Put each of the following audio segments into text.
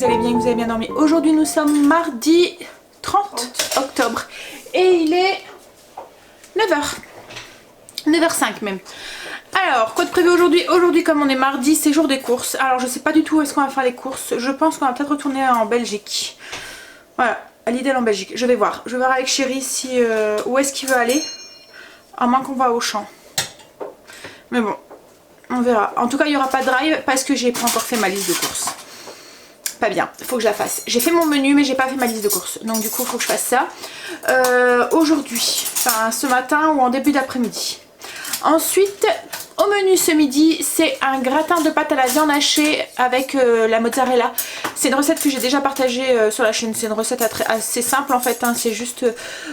vous allez bien, que vous avez bien dormi. Aujourd'hui nous sommes mardi 30 octobre et il est 9h. 9h05 même. Alors, quoi de prévu aujourd'hui? Aujourd'hui, comme on est mardi, c'est jour des courses. Alors, je sais pas du tout où est-ce qu'on va faire les courses. Je pense qu'on va peut-être retourner en Belgique. Voilà, à Lidl en Belgique. Je vais voir. Je vais voir avec Chéri si, où est-ce qu'il veut aller. À moins qu'on va au champ. Mais bon, on verra. En tout cas, il n'y aura pas de drive parce que j'ai pas encore fait ma liste de courses. Pas bien, il faut que je la fasse. J'ai fait mon menu, mais j'ai pas fait ma liste de courses. Donc, du coup, il faut que je fasse ça. Aujourd'hui, enfin ce matin ou en début d'après-midi. Ensuite, au menu ce midi, c'est un gratin de pâte à la viande hachée avec la mozzarella. C'est une recette que j'ai déjà partagée sur la chaîne. C'est une recette assez simple en fait, hein. C'est juste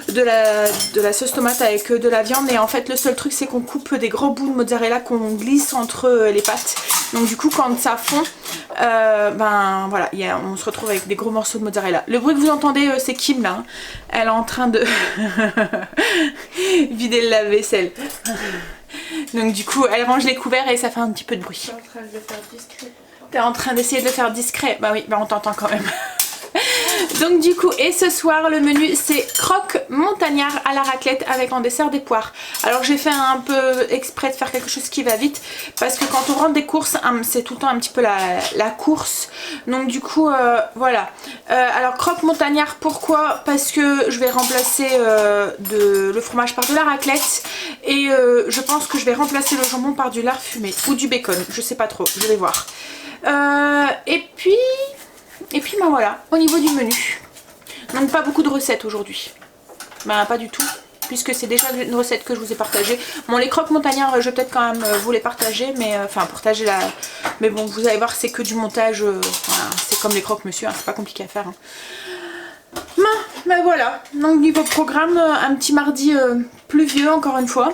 de la sauce tomate avec de la viande. Et en fait, le seul truc, c'est qu'on coupe des gros bouts de mozzarella qu'on glisse entre les pâtes. Donc du coup, quand ça fond, ben voilà, on se retrouve avec des gros morceaux de mozzarella. Le bruit que vous entendez, c'est Kim là. Hein. Elle est en train de vider le lave-vaisselle. Donc du coup elle range les couverts et ça fait un petit peu de bruit. T'es en train de le faire discret. T'es en train d'essayer de le faire discret. Bah oui, bah on t'entend quand même. Donc du coup, et ce soir le menu c'est croque montagnard à la raclette avec en dessert des poires. Alors j'ai fait un peu exprès de faire quelque chose qui va vite parce que quand on rentre des courses c'est tout le temps un petit peu la course. Donc du coup voilà. Alors croque montagnard, pourquoi? Parce que je vais remplacer le fromage par de la raclette et je pense que je vais remplacer le jambon par du lard fumé ou du bacon, je sais pas trop, je vais voir. Et puis ben voilà, au niveau du menu. Donc pas beaucoup de recettes aujourd'hui. Ben pas du tout, puisque c'est déjà une recette que je vous ai partagée. Bon, les croques montagnards, je vais peut-être quand même vous les partager, mais enfin partager la... Mais bon, vous allez voir, c'est que du montage, voilà, c'est comme les croques monsieur, hein, c'est pas compliqué à faire. Hein. Ben voilà, donc niveau programme, un petit mardi pluvieux encore une fois.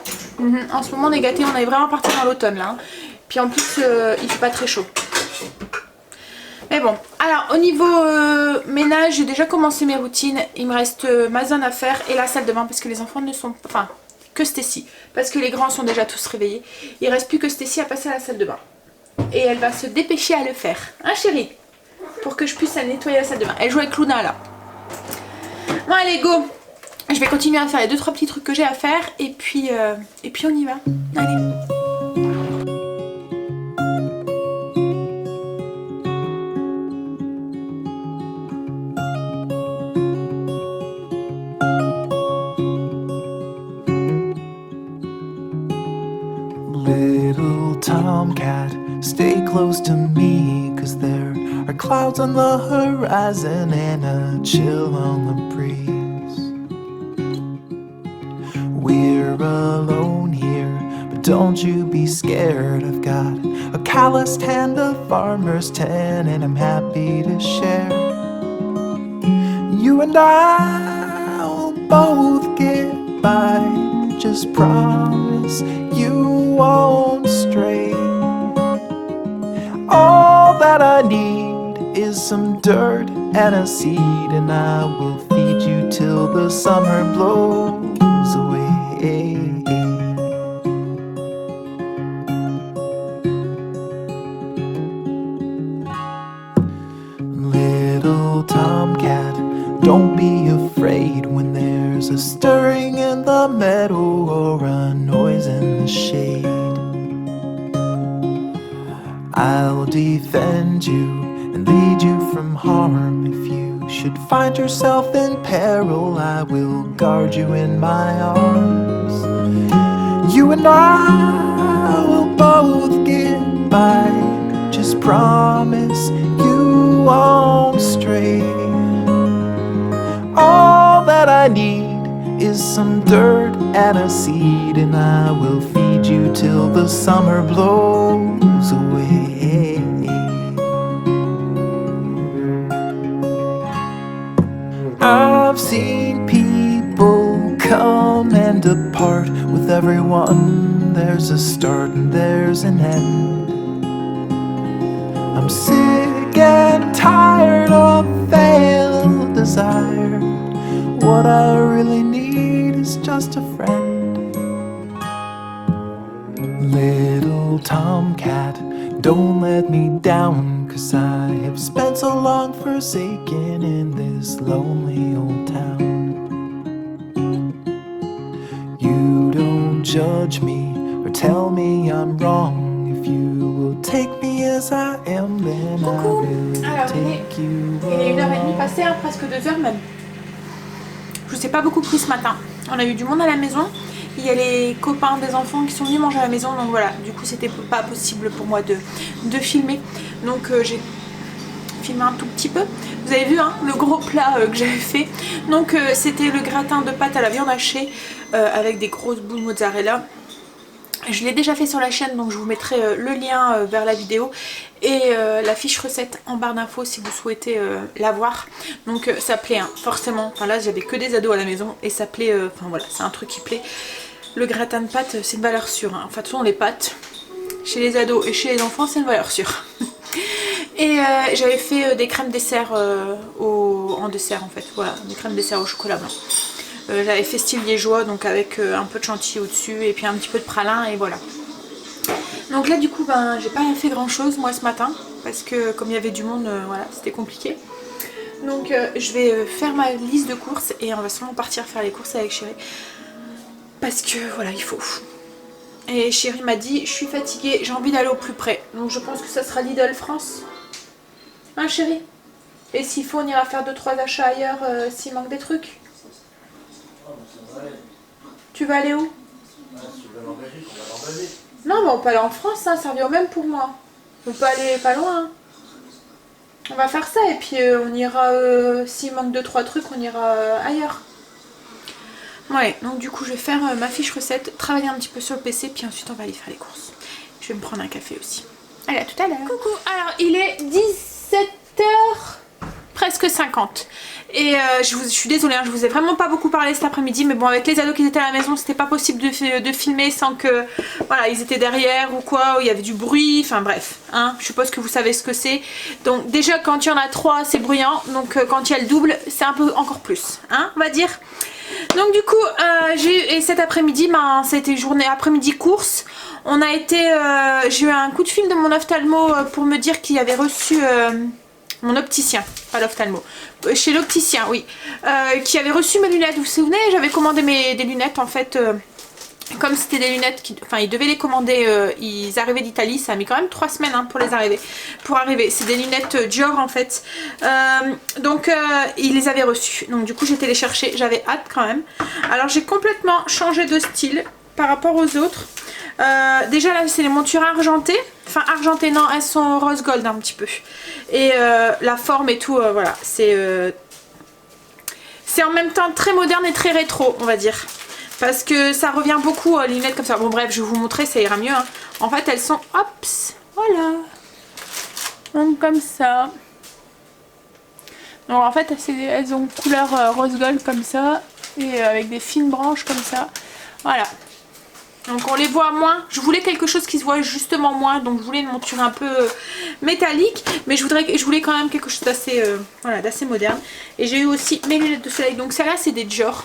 En ce moment on est gâtés, on est vraiment parti dans l'automne là. Hein. Puis en plus il fait pas très chaud. Mais bon, alors au niveau ménage, j'ai déjà commencé mes routines. Il me reste ma zone à faire et la salle de bain parce que les enfants ne sont pas... Enfin, que Stécie. Parce que les grands sont déjà tous réveillés. Il reste plus que Stécie à passer à la salle de bain. Et elle va se dépêcher à le faire. Hein chérie? Pour que je puisse nettoyer la salle de bain. Elle joue avec Luna là. Bon allez go. Je vais continuer à faire les 2-3 petits trucs que j'ai à faire. Et puis on y va. Allez. Little tomcat, stay close to me, 'cause there are clouds on the horizon and a chill on the breeze. We're alone here, but don't you be scared. I've got a calloused hand, a farmer's tan, and I'm happy to share. You and I will both get by, just promise you won't stray. All that I need is some dirt and a seed, and I will feed you till the summer blows away. Little tomcat, don't be afraid when there's a stirring in the meadow or a noise in the shade. I'll defend you and lead you from harm. If you should find yourself in peril, I will guard you in my arms. You and I will both get by, just promise you won't stray. All that I need is some dirt and a seed, and I will feed you till the summer blows away. I've seen people come and depart. With everyone there's a start and there's an end. I'm sick and tired of failed desire. What I really need is just a friend. Little tomcat, don't let me down, 'cause I have spent so long forsaken in this lonely old town. You don't judge me or tell me I'm wrong. If you will take me as I am, then I will take you il est 1h30 along. passée, hein, presque 2h même. Je vous ai pas beaucoup pris ce matin. On a eu du monde à la maison. Il y a les copains des enfants qui sont venus manger à la maison. Donc voilà, du coup c'était pas possible pour moi de filmer. Donc j'ai filmé un tout petit peu. Vous avez vu hein, le gros plat que j'avais fait. Donc c'était le gratin de pâte à la viande hachée avec des grosses boules mozzarella. Je l'ai déjà fait sur la chaîne, donc je vous mettrai le lien vers la vidéo et la fiche recette en barre d'infos si vous souhaitez la voir. Donc ça plaît hein, forcément, enfin là j'avais que des ados à la maison et ça plaît, enfin voilà, c'est un truc qui plaît. Le gratin de pâtes c'est une valeur sûre, hein. Enfin de toute façon les pâtes, chez les ados et chez les enfants c'est une valeur sûre. Et j'avais fait des crèmes dessert en dessert en fait, voilà, des crèmes dessert au chocolat blanc. J'avais fait style liégeois, donc avec un peu de chantilly au dessus et puis un petit peu de pralin et voilà. Donc là du coup ben j'ai pas fait grand chose moi ce matin parce que comme il y avait du monde voilà c'était compliqué. Donc je vais faire ma liste de courses et on va sûrement partir faire les courses avec Chérie parce que voilà il faut. Et Chérie m'a dit je suis fatiguée, j'ai envie d'aller au plus près, donc je pense que ça sera Lidl France. Hein Chérie? Et s'il faut on ira faire 2-3 achats ailleurs s'il manque des trucs. Tu vas aller où? Non, mais on peut aller en France, hein, ça revient au même pour moi. On peut aller pas loin. Hein. On va faire ça et puis on ira, s'il manque 2-3 trucs, on ira ailleurs. Ouais, donc du coup je vais faire ma fiche recette, travailler un petit peu sur le PC, puis ensuite on va aller faire les courses. Je vais me prendre un café aussi. Allez, à tout à l'heure. Coucou, alors il est 17h, presque 50. Et je suis désolée, hein, je vous ai vraiment pas beaucoup parlé cet après-midi, mais bon avec les ados qui étaient à la maison c'était pas possible de filmer sans que voilà ils étaient derrière ou quoi, ou il y avait du bruit, enfin bref, hein, je suppose que vous savez ce que c'est. Donc déjà quand il y en a 3 c'est bruyant, donc quand il y a le double c'est un peu encore plus, hein, on va dire. Donc du coup et cet après-midi ben, c'était journée après-midi course. On a été, j'ai eu un coup de fil de mon ophtalmo pour me dire qu'il avait reçu mon opticien, pas l'ophtalmo, chez l'opticien, oui, qui avait reçu mes lunettes. Vous vous souvenez, j'avais commandé des lunettes en fait, comme c'était des lunettes, enfin ils devaient les commander, ils arrivaient d'Italie, ça a mis quand même 3 semaines hein, pour arriver. C'est des lunettes Dior en fait, donc ils les avaient reçues, donc du coup j'étais les chercher, j'avais hâte quand même. Alors j'ai complètement changé de style par rapport aux autres. Déjà là c'est les montures argentées, enfin argentées non, elles sont rose gold un petit peu et la forme et tout voilà c'est en même temps très moderne et très rétro on va dire parce que ça revient beaucoup les lunettes comme ça. Bon bref je vais vous montrer, ça ira mieux hein. En fait elles sont hops voilà donc comme ça, donc en fait elles ont couleur rose gold comme ça et avec des fines branches comme ça, voilà. Donc on les voit moins, je voulais quelque chose qui se voit justement moins, donc je voulais une monture un peu métallique, mais je voulais quand même quelque chose d'assez voilà, d'assez moderne. Et j'ai eu aussi mes lunettes de soleil, donc celles-là c'est des Dior,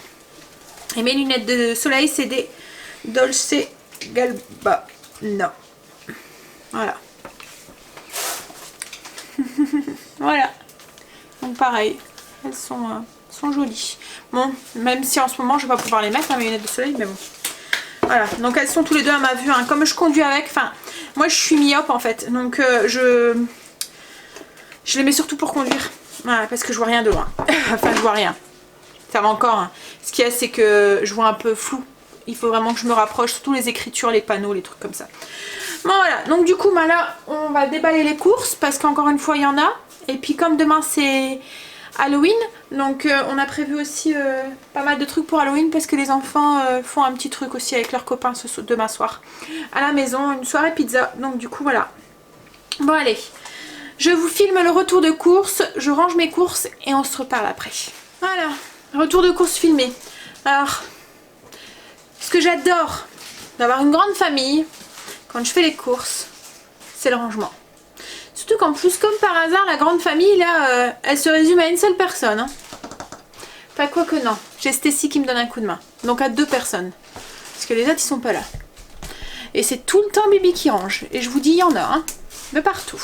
et mes lunettes de soleil c'est des Dolce Gabbana, voilà. Voilà, donc pareil, elles sont jolies. Bon, même si en ce moment je vais pas pouvoir les mettre hein, mes lunettes de soleil, mais bon. Voilà, donc elles sont tous les deux à ma vue, hein. Comme je conduis avec, enfin, moi je suis myope en fait, donc je les mets surtout pour conduire, voilà, parce que je vois rien de loin, enfin je vois rien, ça va encore, hein. Ce qu'il y a c'est que je vois un peu flou, il faut vraiment que je me rapproche, surtout les écritures, les panneaux, les trucs comme ça. Bon voilà, donc du coup bah, là on va déballer les courses, parce qu'encore une fois il y en a, et puis comme demain c'est Halloween, donc on a prévu aussi pas mal de trucs pour Halloween parce que les enfants font un petit truc aussi avec leurs copains demain soir à la maison, une soirée pizza, donc du coup voilà. Bon allez, je vous filme le retour de course, je range mes courses et on se reparle après. Voilà, retour de course filmé. Alors, ce que j'adore d'avoir une grande famille quand je fais les courses, c'est le rangement. Surtout qu'en plus, comme par hasard, la grande famille, là, elle se résume à une seule personne. Hein. Enfin, quoi que non. J'ai Stécie qui me donne un coup de main. Donc à 2 personnes. Parce que les autres, ils sont pas là. Et c'est tout le temps Bibi qui range. Et je vous dis, il y en a, hein, de partout.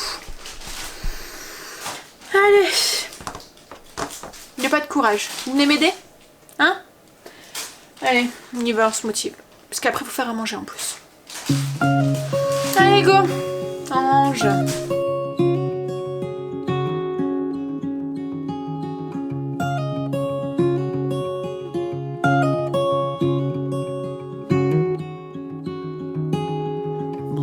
Allez. Il n'y a pas de courage. Vous venez m'aider? Hein? Allez, on y va, on se motive. Parce qu'après, il faut faire à manger en plus. Allez, go! Ange.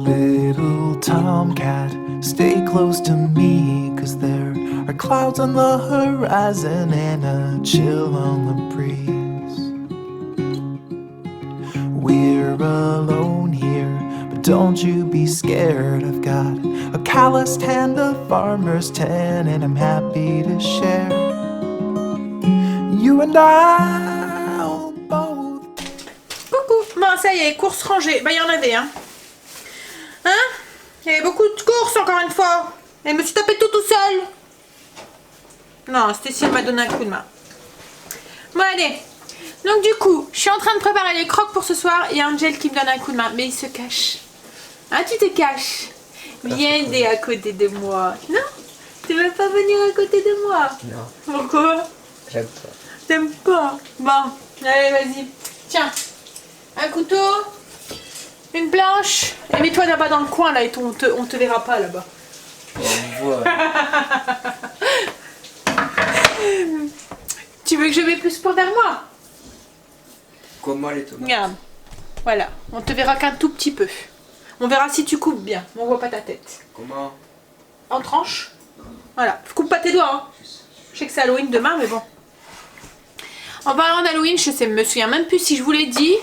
Little tomcat, stay close to me, 'cause there are clouds on the horizon and a chill on the breeze. We're alone here, but don't you be scared. I've got a calloused hand, a farmer's tan, and I'm happy to share. You and I'll both. Coucou. Bon, ça y est, courses rangées. Bah, il y en avait, hein. Hein? Il y avait beaucoup de courses, encore une fois. Et je me suis tapé tout seul. Non, Stécie m'a donné un coup de main. Bon, allez. Donc, du coup, je suis en train de préparer les croques pour ce soir. Il y a Angel qui me donne un coup de main. Mais il se cache. Hein, tu te caches? Viens aider à côté de moi. Non? Tu veux pas venir à côté de moi? Non. Pourquoi? J'aime pas. T'aimes pas? Bon, allez, vas-y. Tiens. Un couteau. Une planche. Et mets-toi là-bas dans le coin, là, et on te verra pas là-bas. On me voit. Tu veux que je mette plus pour vers moi? Comment les tomates? Regarde. Voilà. On te verra qu'un tout petit peu. On verra si tu coupes bien. On voit pas ta tête. Comment? En tranche. Voilà. Coupe pas tes doigts, hein. Je sais que c'est Halloween demain, mais bon. En parlant d'Halloween, je me souviens même plus si je vous l'ai dit.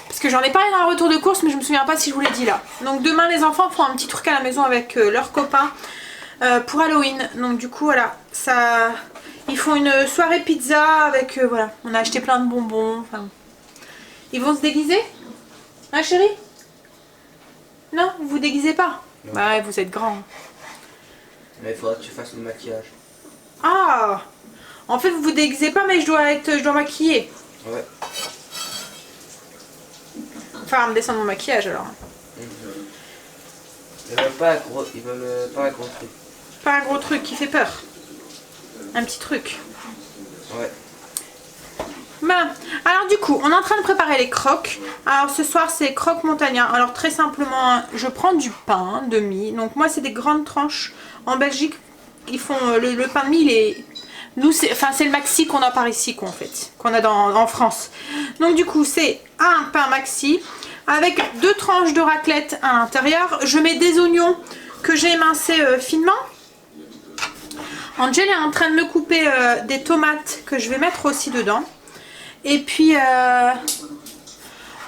Parce que j'en ai parlé dans un retour de course, mais je me souviens pas si je vous l'ai dit là. Donc demain, les enfants font un petit truc à la maison avec leurs copains pour Halloween. Donc du coup, voilà, ça, ils font une soirée pizza avec, voilà, on a acheté plein de bonbons. Enfin, ils vont se déguiser? Hein, chérie? Non, vous vous déguisez pas? Non. Bah ouais, vous êtes grand. Mais il faudra que tu fasses le maquillage. Ah! En fait, vous vous déguisez pas, mais je dois maquiller. Ouais. Enfin, me descendre mon maquillage alors. Il veut pas un gros truc. Pas un gros truc qui fait peur. Un petit truc. Ouais. Ben, alors du coup, on est en train de préparer les croques. Alors ce soir, c'est croque montagnard. Alors très simplement, je prends du pain de mie. Donc moi, c'est des grandes tranches. En Belgique, ils font le pain de mie, il est... Nous, c'est le maxi qu'on a par ici, quoi, en fait. Qu'on a en France. Donc du coup, c'est un pain maxi avec 2 tranches de raclette à l'intérieur. Je mets des oignons que j'ai émincés finement. Angel est en train de me couper des tomates que je vais mettre aussi dedans. Et puis,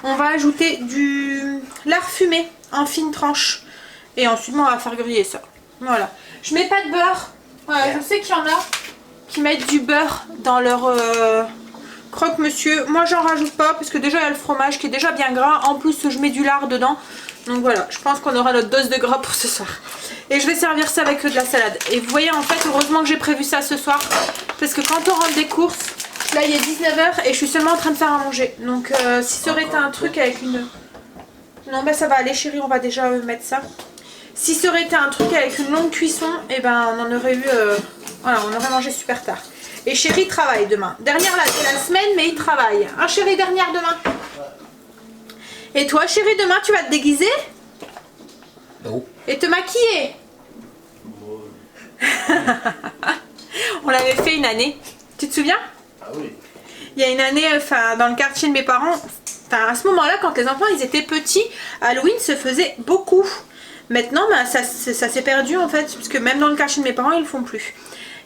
on va ajouter du lard fumé en fines tranches. Et ensuite, on va faire griller ça. Voilà. Je mets pas de beurre. Voilà, je sais qu'il y en a qui mettent du beurre dans leur croque-monsieur. Moi, j'en rajoute pas parce que déjà, il y a le fromage qui est déjà bien gras. En plus, je mets du lard dedans. Donc voilà, je pense qu'on aura notre dose de gras pour ce soir. Et je vais servir ça avec de la salade. Et vous voyez, en fait, heureusement que j'ai prévu ça ce soir. Parce que quand on rentre des courses, là, il est 19h et je suis seulement en train de faire à manger. Donc, si ça aurait été un truc avec une... Non, ben ça va aller, chérie, on va déjà mettre ça. Si ça aurait été un truc avec une longue cuisson, et ben on en aurait eu... Voilà, on aurait mangé super tard. Et chérie travaille demain. Dernière là, c'est la semaine, mais il travaille. Hein, chérie, dernière demain. Et toi, chérie, demain, tu vas te déguiser? Non. Et te maquiller? On l'avait fait une année. Tu te souviens? Ah oui. Il y a une année, enfin, dans le quartier de mes parents, enfin, à ce moment-là, quand les enfants ils étaient petits, Halloween se faisait beaucoup. Maintenant, bah, ça s'est perdu en fait, puisque même dans le quartier de mes parents, ils le font plus.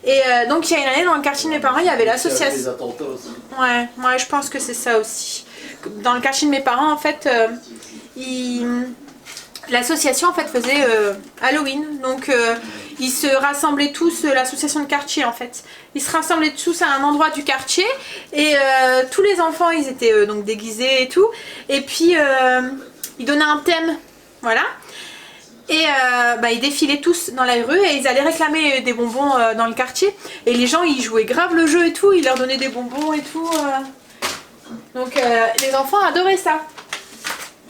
Et donc, il y a une année, dans le quartier de mes parents, il y avait l'association. Les attentats aussi. Ouais, je pense que c'est ça aussi. Dans le quartier de mes parents, en fait, l'association en fait faisait Halloween. Donc, ils se rassemblaient tous, l'association de quartier en fait. Ils se rassemblaient tous à un endroit du quartier et tous les enfants, ils étaient donc déguisés et tout. Et puis, ils donnaient un thème, voilà. Et ils défilaient tous dans la rue et ils allaient réclamer des bonbons dans le quartier. Et les gens, ils jouaient grave le jeu et tout, ils leur donnaient des bonbons et tout. Donc les enfants adoraient ça.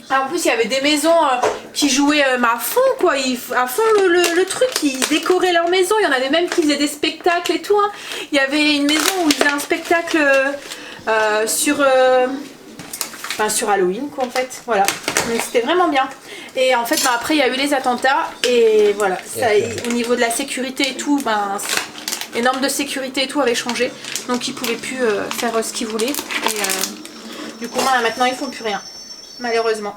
Ah, en plus il y avait des maisons qui jouaient à fond quoi, à fond le truc, ils décoraient leur maison, il y en avait même qui faisaient des spectacles et tout. Hein. Il y avait une maison où ils faisaient un spectacle sur Halloween quoi en fait, voilà. Donc c'était vraiment bien. Et en fait après il y a eu les attentats et voilà, ça, au niveau de la sécurité et tout, les normes de sécurité et tout avaient changé. Donc ils pouvaient plus faire ce qu'ils voulaient. Et du coup maintenant ils font plus rien. Malheureusement.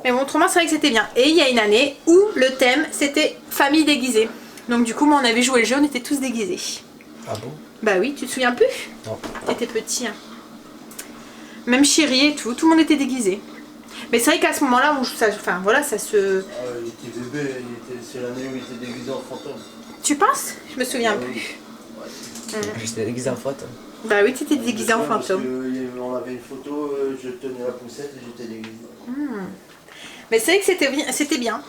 Mais bon, autrement c'est vrai que c'était bien. Et il y a une année où le thème c'était famille déguisée. Donc du coup moi on avait joué le jeu, on était tous déguisés. Ah bon? Bah oui, tu te souviens plus? Non. T'étais petit. Hein. Même chérie et tout le monde était déguisé. Mais c'est vrai qu'à ce moment-là, enfin voilà, ça se... Ah, il était bébé, c'est l'année où il était déguisé en fantôme. Tu penses? Je me souviens plus. J'étais déguisé en fantôme. Bah oui, tu étais déguisé en fantôme. On avait une photo, je tenais la poussette et j'étais déguisé. Mais c'est vrai que c'était bien.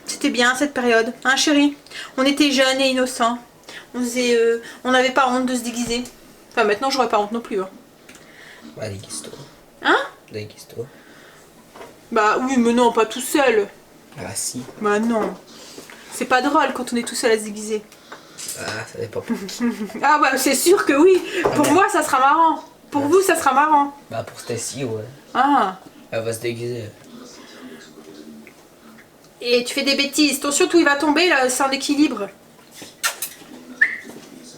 C'était bien cette période. Hein chérie? On était jeunes et innocents. On n'avait pas honte de se déguiser. Enfin maintenant j'aurais pas honte non plus. Hein? Bah déguise-toi. Hein? Déguise-toi. Bah oui mais non, pas tout seul. Ah si. Bah non. C'est pas drôle quand on est tout seul à se déguiser. Ah ça dépend pour qui. Ah bah c'est sûr que oui. Pour moi ça sera marrant. Pour vous ça sera marrant. Bah pour Stacy ouais. Ah. Elle va se déguiser. Et tu fais des bêtises. Attention tout il va tomber là, c'est en équilibre.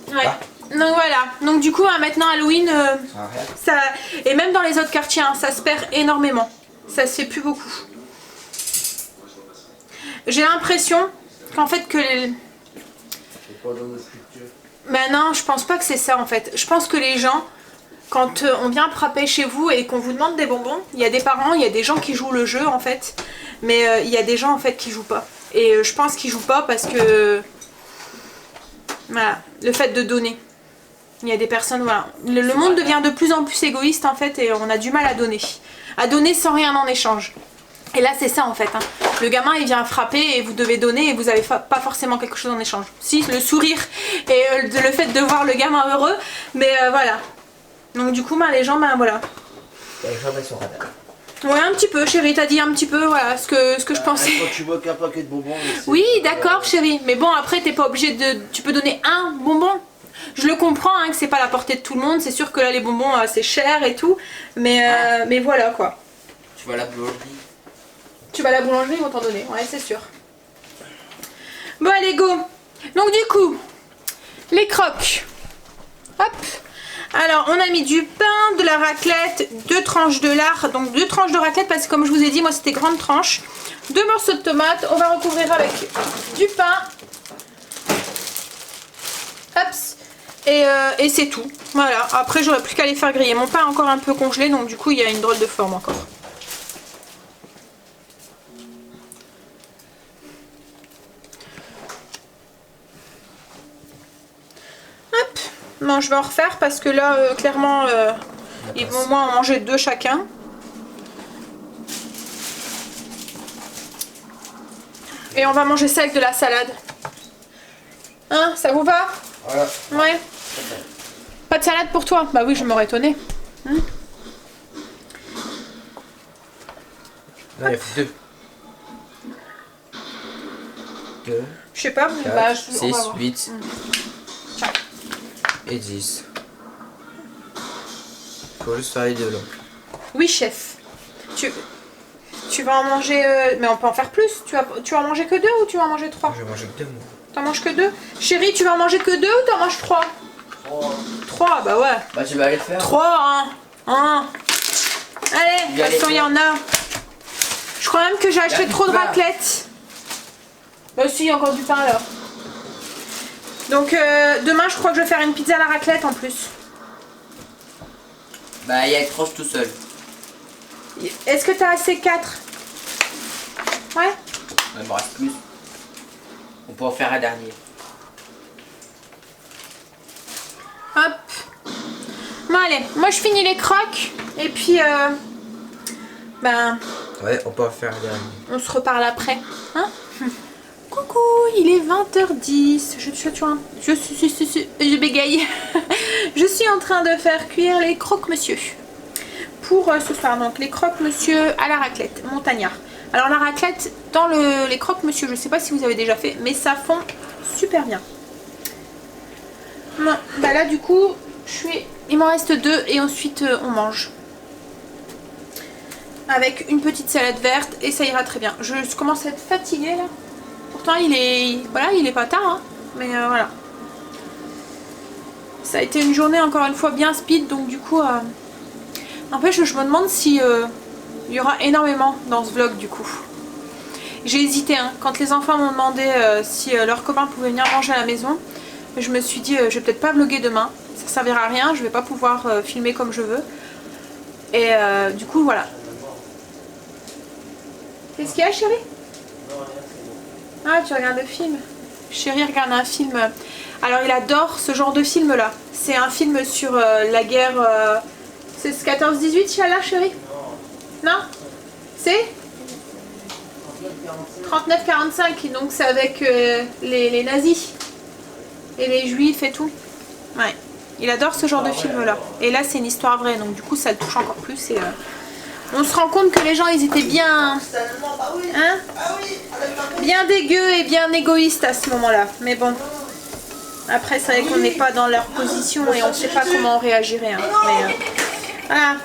Ouais. Ah. Donc voilà. Donc du coup maintenant Halloween ça... Et même dans les autres quartiers hein, ça se perd énormément. Ça se fait plus beaucoup. J'ai l'impression qu'en fait que les... C'est pas dans notre culture. Mais non, je pense pas que c'est ça en fait. Je pense que les gens, quand on vient frapper chez vous et qu'on vous demande des bonbons, il y a des parents, il y a des gens qui jouent le jeu en fait. Mais il y a des gens en fait qui jouent pas. Et je pense qu'ils jouent pas parce que... Voilà, le fait de donner. Il y a des personnes, voilà. Le monde devient de plus en plus égoïste en fait et on a du mal à donner. À donner sans rien en échange. Et là c'est ça en fait. Hein. Le gamin il vient frapper et vous devez donner et vous n'avez pas forcément quelque chose en échange. Si, le sourire et le fait de voir le gamin heureux. Mais voilà. Donc du coup les gens, voilà. Les gens elles sont radars. Ouais un petit peu chérie, t'as dit un petit peu voilà ce que je pensais. Quand tu vois qu'un paquet de bonbons... Oui d'accord chérie. Mais bon après t'es pas obligé de... Tu peux donner un bonbon. Je le comprends hein, que c'est pas à la portée de tout le monde. C'est sûr que là les bonbons c'est cher et tout. Mais voilà quoi. Tu vas à la boulangerie. Tu vas à la boulangerie, ils vont t'en donner, ouais c'est sûr. Bon allez go. Donc du coup, les crocs. Hop. Alors on a mis du pain, de la raclette, 2 tranches de lard. Donc 2 tranches de raclette parce que comme je vous ai dit, moi c'était grande tranche. 2 morceaux de tomates, on va recouvrir avec du pain. Hop. Et c'est tout. Voilà, après j'aurais plus qu'à les faire griller. Mon pain est encore un peu congelé, donc du coup il y a une drôle de forme encore. Hop. Non, je vais en refaire parce que là, clairement, ils vont au moins en manger 2 chacun. Et on va manger ça avec de la salade. Hein, ça vous va? Voilà. Ouais. Pas de salade pour toi? Bah oui, je m'aurais étonnée. Non, il faut 2. 2, Je sais pas, 4, bah, 6, 8 Tiens. et 10. Faut juste faire les 2 là. Oui, chef. Tu vas en manger... mais on peut en faire plus. Tu vas en manger que 2 ou tu vas en manger 3? Je vais manger que 2 moi. T'en manges que 2? Chérie, tu vas en manger que 2 ou t'en manges 3? 3, bah ouais. Bah tu vas aller le faire. 3, hein. Allez, de toute façon, il y en a. Je crois même que j'ai acheté trop de raclette. Bah si, il y a encore du pain là. Donc demain, je crois que je vais faire une pizza à la raclette en plus. Bah il y a une tranche tout seul. Est-ce que t'as assez 4? Ouais. Il me reste plus. On peut en faire un dernier. Hop. Bon allez, moi je finis les crocs. Et puis ben... Ouais, on peut en faire un dernier. On se reparle après. Hein? Coucou, il est 20h10. Je bégaye. Je suis en train de faire cuire les croque-monsieur. pour ce soir. Donc les croque-monsieur à la raclette, montagnard. Alors la raclette, dans les croque-monsieur, je sais pas si vous avez déjà fait, mais ça fond super bien. Bon, bah là du coup, il m'en reste 2 et ensuite on mange. Avec une petite salade verte et ça ira très bien. Je commence à être fatiguée là. Pourtant il est pas tard, hein, mais voilà. Ça a été une journée encore une fois bien speed, donc du coup... N'empêche, je me demande si il y aura énormément dans ce vlog du coup. J'ai hésité, hein. Quand les enfants m'ont demandé si leurs copains pouvaient venir manger à la maison, je me suis dit je vais peut-être pas vlogger demain, ça servira à rien, je vais pas pouvoir filmer comme je veux. Et du coup voilà. Qu'est-ce qu'il y a chérie? Ah, tu regardes le film? Chérie regarde un film. Alors il adore ce genre de film là. C'est un film sur la guerre... C'est 14-18 Chala chérie? Non? C'est 39-45, donc c'est avec les nazis et les juifs et tout. Ouais, il adore ce genre de film là. Et là c'est une histoire vraie, donc du coup ça le touche encore plus. Et on se rend compte que les gens ils étaient bien, hein, bien dégueux et bien égoïstes à ce moment là. Mais bon, après c'est vrai qu'on n'est pas dans leur position et on ne sait pas comment on réagirait, hein. Mais voilà.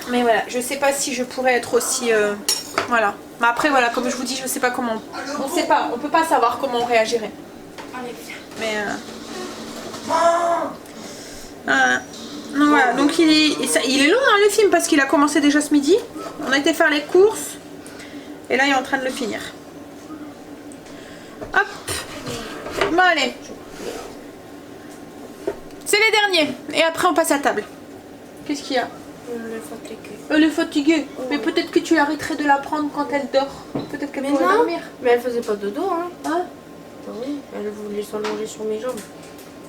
Mais voilà, je sais pas si je pourrais être aussi... voilà. Mais après voilà, comme je vous dis, je sais pas comment... On sait pas, on peut pas savoir comment on réagirait. Mais... donc voilà, donc il est long hein, le film parce qu'il a commencé déjà ce midi. On a été faire les courses. Et là il est en train de le finir. Hop. Bon allez. C'est les derniers. Et après on passe à table. Qu'est-ce qu'il y a? Elle est fatiguée. Oui. Mais peut-être que tu arrêterais de la prendre quand elle dort. Peut-être qu'elle pourrait dormir. Mais elle faisait pas dodo, hein. Hein? Oui, elle voulait s'allonger sur mes jambes.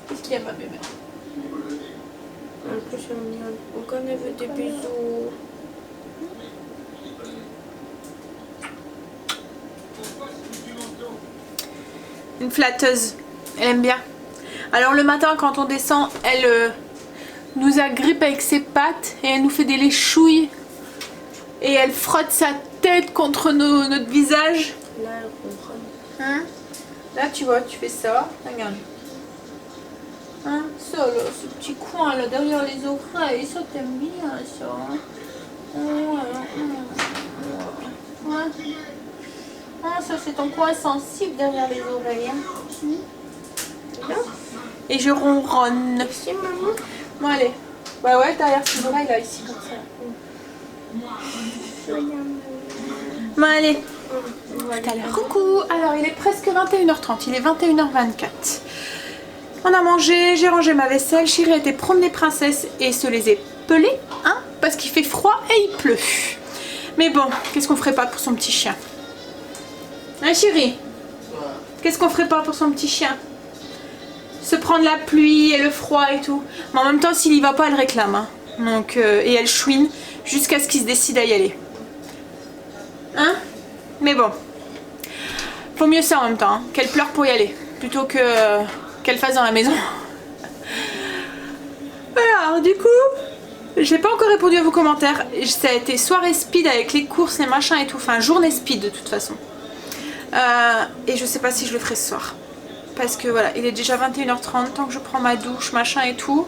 Qu'est-ce qu'il y a ma bébé? En plus, elle me dit encore elle veut des bisous. Une flatteuse. Elle aime bien. Alors le matin quand on descend, elle nous agrippe avec ses pattes et elle nous fait des léchouilles. Et elle frotte sa tête contre notre visage. Là, elle comprend. Hein? Là tu vois, tu fais ça. Regarde. Hein? Ça là, ce petit coin là derrière les oreilles, ça t'aime bien ça. Ouais. Ah, ça c'est ton coin sensible derrière les oreilles. Hein? Et je ronronne. Merci maman. Bon allez. Bah ouais, derrière ses oreilles là, ici comme ça. Bon allez. Tout à l'heure. Coucou. Alors il est presque 21h30, il est 21h24. On a mangé, j'ai rangé ma vaisselle, Chérie a été promener princesse et se les est pelés, hein, parce qu'il fait froid et il pleut. Mais bon, qu'est-ce qu'on ferait pas pour son petit chien? Hein Chérie? Qu'est-ce qu'on ferait pas pour son petit chien? Se prendre la pluie et le froid et tout. Mais en même temps, s'il y va pas, elle réclame. Hein. Donc, et elle chouine jusqu'à ce qu'il se décide à y aller. Hein? Mais bon. Faut mieux ça en même temps. Hein. Qu'elle pleure pour y aller. Plutôt que qu'elle fasse dans la maison. Alors, du coup, j'ai pas encore répondu à vos commentaires. Ça a été soirée speed avec les courses, les machins et tout. Enfin, journée speed de toute façon. Et je sais pas si je le ferai ce soir. Parce que voilà, il est déjà 21h30, tant que je prends ma douche, machin et tout,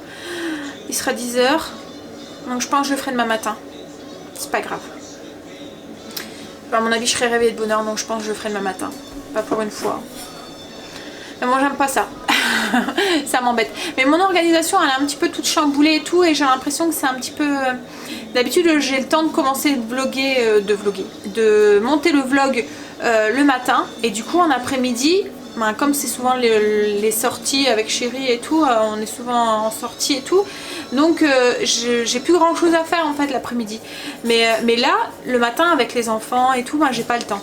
il sera 10h. Donc je pense que je le ferai demain matin. C'est pas grave. Enfin, à mon avis, je serai réveillée de bonne heure, donc je pense que je le ferai demain matin. Pas pour une fois. Mais moi, j'aime pas ça. Ça m'embête. Mais mon organisation, elle est un petit peu toute chamboulée et tout, et j'ai l'impression que c'est un petit peu... D'habitude, j'ai le temps de commencer de monter le vlog le matin, et du coup, en après-midi... Ben, comme c'est souvent les sorties avec Chérie et tout, on est souvent en sortie et tout, donc j'ai plus grand chose à faire en fait l'après-midi. Mais là, le matin avec les enfants et tout, ben, j'ai pas le temps.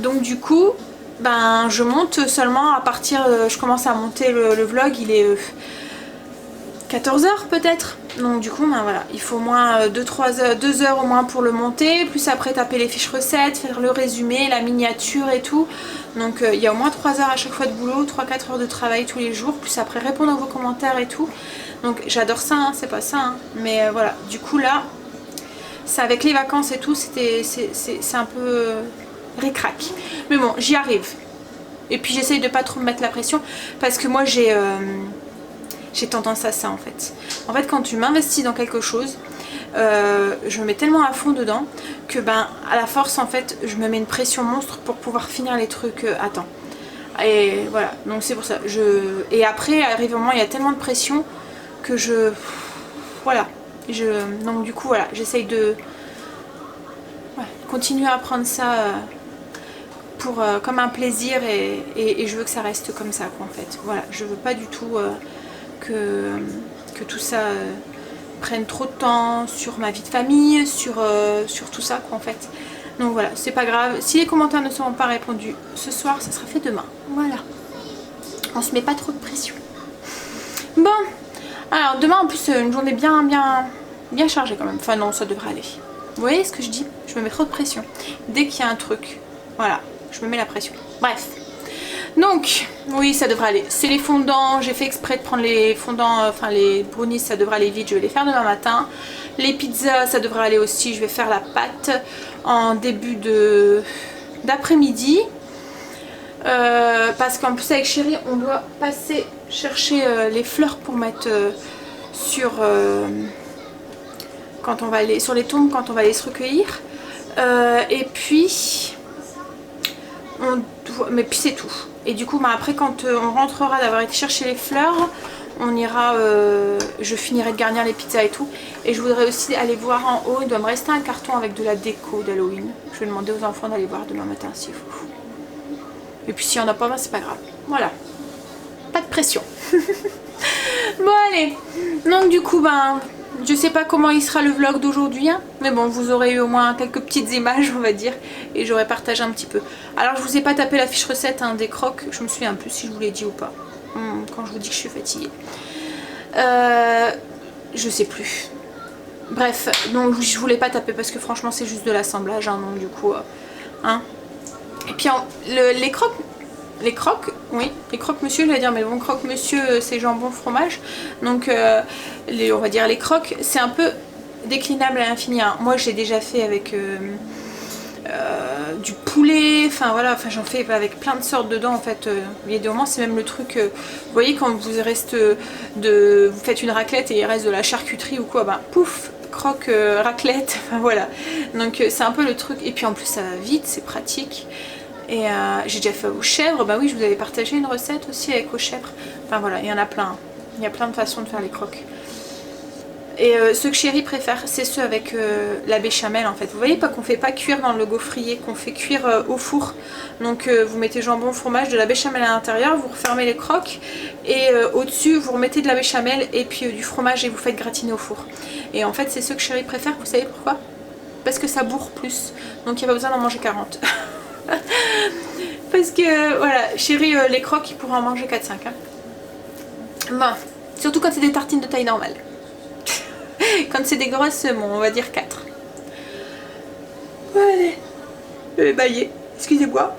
Donc du coup, ben, je monte seulement à partir, je commence à monter le vlog, il est 14h peut-être. Donc du coup ben voilà, il faut au moins 2 heures au moins pour le monter, plus après taper les fiches recettes, faire le résumé, la miniature et tout. Donc il y a au moins 3 heures à chaque fois de boulot, 3-4 heures de travail tous les jours, plus après répondre à vos commentaires et tout. Donc j'adore ça, hein, c'est pas ça, hein. Mais voilà, du coup là, c'est avec les vacances et tout, c'est un peu ric-rac. Mais bon, j'y arrive. Et puis j'essaye de pas trop me mettre la pression, parce que moi j'ai tendance à ça en fait. En fait, quand tu m'investis dans quelque chose, je me mets tellement à fond dedans que ben à la force en fait je me mets une pression monstre pour pouvoir finir les trucs à temps. Et voilà, donc c'est pour ça. Et après arrive un moment, il y a tellement de pression que voilà. Donc du coup voilà, j'essaye de continuer à prendre ça comme un plaisir et je veux que ça reste comme ça quoi, en fait. Voilà, je veux pas du tout que tout ça prenne trop de temps sur ma vie de famille, sur tout ça quoi en fait. Donc voilà, c'est pas grave. Si les commentaires ne seront pas répondus ce soir, ça sera fait demain. Voilà. On se met pas trop de pression. Bon, alors demain en plus une journée bien chargée quand même. Enfin non, ça devrait aller. Vous voyez ce que je dis? Je me mets trop de pression. Dès qu'il y a un truc, voilà, je me mets la pression. Bref. Donc, oui, ça devrait aller. C'est les fondants, j'ai fait exprès de prendre les fondants, enfin les brownies, ça devrait aller vite, je vais les faire demain matin. Les pizzas, ça devrait aller aussi, je vais faire la pâte en début d'après-midi. Parce qu'en plus avec Chérie, on doit passer chercher les fleurs pour mettre sur les tombes quand on va aller se recueillir. Et puis, mais puis c'est tout. Et du coup, bah, après quand on rentrera d'avoir été chercher les fleurs, on ira, je finirai de garnir les pizzas et tout. Et je voudrais aussi aller voir en haut, il doit me rester un carton avec de la déco d'Halloween. Je vais demander aux enfants d'aller voir demain matin s'il faut. Et puis s'il n'y en a pas, ben, c'est pas grave. Voilà. Pas de pression. Bon allez. Donc du coup, ben, je sais pas comment il sera le vlog d'aujourd'hui, hein, mais bon, vous aurez eu au moins quelques petites images, on va dire, et j'aurais partagé un petit peu. Alors je vous ai pas tapé la fiche recette hein, des crocs, je me souviens plus si je vous l'ai dit ou pas, quand je vous dis que je suis fatiguée. Je sais plus. Bref, donc je voulais pas taper parce que franchement c'est juste de l'assemblage, hein, donc du coup, hein. Et puis les crocs, oui, les croque-monsieur, je vais dire, mais bon, croque-monsieur, c'est jambon fromage. Donc, on va dire les crocs, c'est un peu déclinable à l'infini. Hein. Moi, j'ai déjà fait avec du poulet, enfin voilà, j'en fais avec plein de sortes dedans en fait. Il y a des moments, c'est même le truc, vous voyez, quand vous faites une raclette et il reste de la charcuterie ou quoi, ben pouf, croque raclette, enfin voilà. Donc, c'est un peu le truc. Et puis en plus, ça va vite, c'est pratique. Et j'ai déjà fait aux chèvres, bah oui, je vous avais partagé une recette aussi avec aux chèvres. Enfin voilà, il y en a plein. Il y a plein de façons de faire les crocs. Et ceux que Chérie préfère, c'est ceux avec la béchamel en fait. Vous voyez pas qu'on fait pas cuire dans le gaufrier, qu'on fait cuire au four. Donc vous mettez jambon, fromage, de la béchamel à l'intérieur, vous refermez les crocs et au-dessus vous remettez de la béchamel et puis du fromage et vous faites gratiner au four. Et en fait c'est ceux que Chérie préfère, vous savez pourquoi? Parce que ça bourre plus. Donc il n'y a pas besoin d'en manger 40. Parce que voilà, Chérie, les crocs il pourra en manger 4-5 hein. Bon, surtout quand c'est des tartines de taille normale. Quand c'est des grosses, bon, on va dire 4. Allez, je vais bailler, excusez-moi.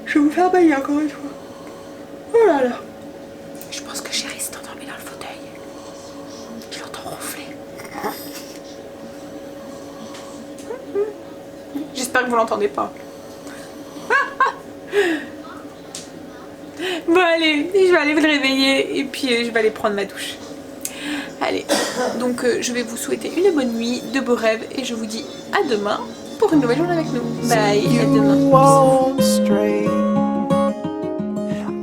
Je vais vous faire bailler encore une fois. Oh là là. Je pense que Chérie s'est endormie dans le fauteuil. Je l'entends ronfler. J'espère que vous l'entendez pas. Bon allez, je vais aller le réveiller et puis je vais aller prendre ma douche. Allez, donc je vais vous souhaiter une bonne nuit, de beaux rêves et je vous dis à demain pour une nouvelle journée avec nous. Bye, à demain.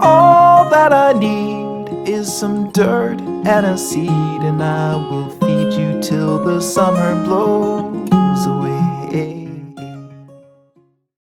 All that I need is some dirt and a seed, and I will feed you till the summer blows.